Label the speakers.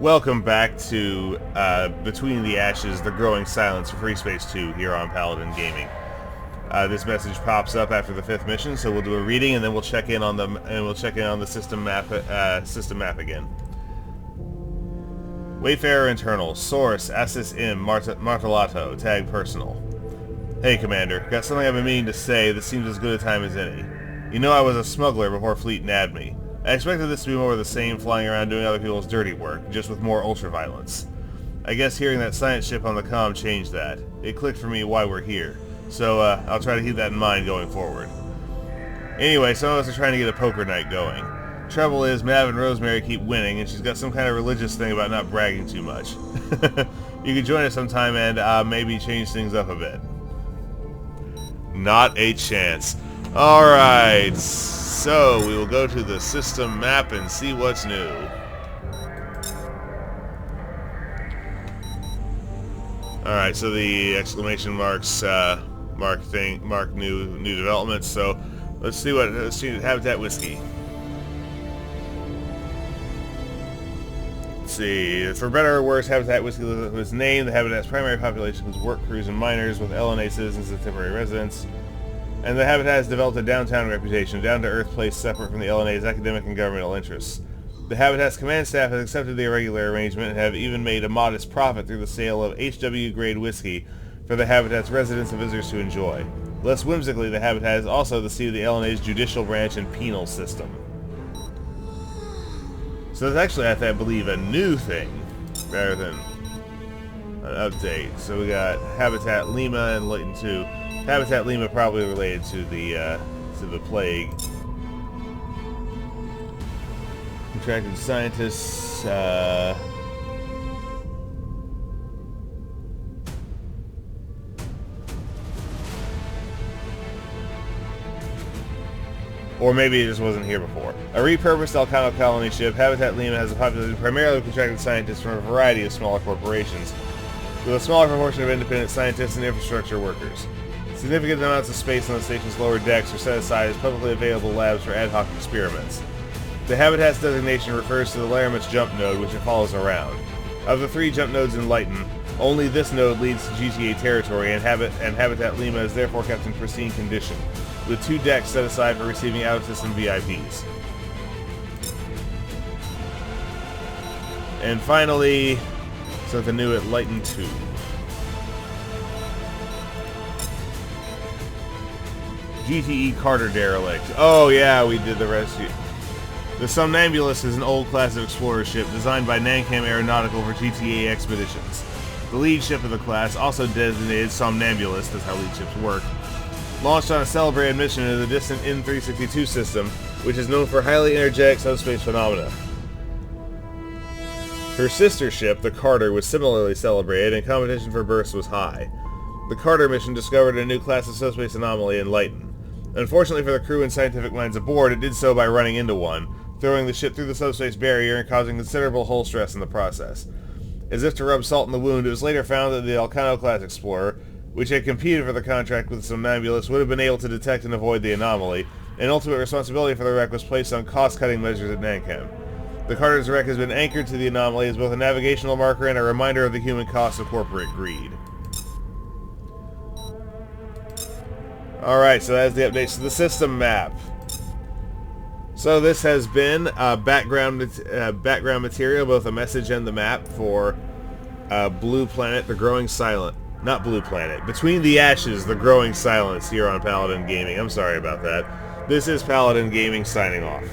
Speaker 1: Welcome back to Between the Ashes, The Growing Silence for Freespace 2 here on Paladin Gaming. This message pops up after the 5th mission, so we'll do a reading and then we'll check in on the system map again. Wayfarer Internal, Source, Assis Im, Martelato, Tag Personal. Hey Commander, got something I've been meaning to say that seems as good a time as any. You know I was a smuggler before Fleet nabbed me. I expected this to be more of the same, flying around doing other people's dirty work, just with more ultraviolence. I guess hearing that science ship on the comm changed that. It clicked for me why we're here, so I'll try to keep that in mind going forward. Anyway, some of us are trying to get a poker night going. Trouble is, Mav and Rosemary keep winning, and she's got some kind of religious thing about not bragging too much. You can join us sometime and maybe change things up a bit. Not a chance. Alright, so we will go to the system map and see what's new. Alright, so the exclamation marks mark new developments, so let's see Habitat Whiskey. Let's see, for better or worse, Habitat Whiskey was named. The Habitat's primary population was work crews and miners, with LNA citizens as temporary residents. And the Habitat has developed a downtown reputation, a down-to-earth place separate from the LNA's academic and governmental interests. The Habitat's command staff has accepted the irregular arrangement and have even made a modest profit through the sale of HW-grade whiskey for the Habitat's residents and visitors to enjoy. Less whimsically, the Habitat is also the seat of the LNA's judicial branch and penal system. So that's actually, I believe, a new thing, rather than an update. So we got Habitat Lima and Luyten 2. Habitat Lima probably related to the plague. Contracted scientists. Or maybe it just wasn't here before. A repurposed Elcano colony ship, Habitat Lima has a population primarily of contracted scientists from a variety of smaller corporations, with a smaller proportion of independent scientists and infrastructure workers. Significant amounts of space on the station's lower decks are set aside as publicly available labs for ad hoc experiments. The Habitat's designation refers to the Laramit's jump node, which it follows around. Of the 3 jump nodes in Luyten, only this node leads to GTA territory, and Habitat Lima is therefore kept in pristine condition, with 2 decks set aside for receiving out-of-system VIPs. And finally, something new at Luyten 2. GTE Carter Derelict. Oh yeah, we did the rescue. The Somnambulist is an old class of explorer ship designed by Nankam Aeronautical for GTA expeditions. The lead ship of the class, also designated Somnambulist, that's how lead ships work, launched on a celebrated mission into the distant N362 system, which is known for highly energetic subspace phenomena. Her sister ship, the Carter, was similarly celebrated, and competition for berths was high. The Carter mission discovered a new class of subspace anomaly in Luyten. Unfortunately for the crew and scientific minds aboard, it did so by running into one, throwing the ship through the subspace barrier and causing considerable hull stress in the process. As if to rub salt in the wound, it was later found that the Elcano-class explorer, which had competed for the contract with the Somnambulist, would have been able to detect and avoid the anomaly, and ultimate responsibility for the wreck was placed on cost-cutting measures at Nankam. The Carter's wreck has been anchored to the anomaly as both a navigational marker and a reminder of the human cost of corporate greed. Alright, so that's the updates to the system map. So this has been background material, both a message and the map for Blue Planet, The Growing Silent. Not Blue Planet. Between the Ashes, The Growing Silence here on Paladin Gaming. I'm sorry about that. This is Paladin Gaming signing off.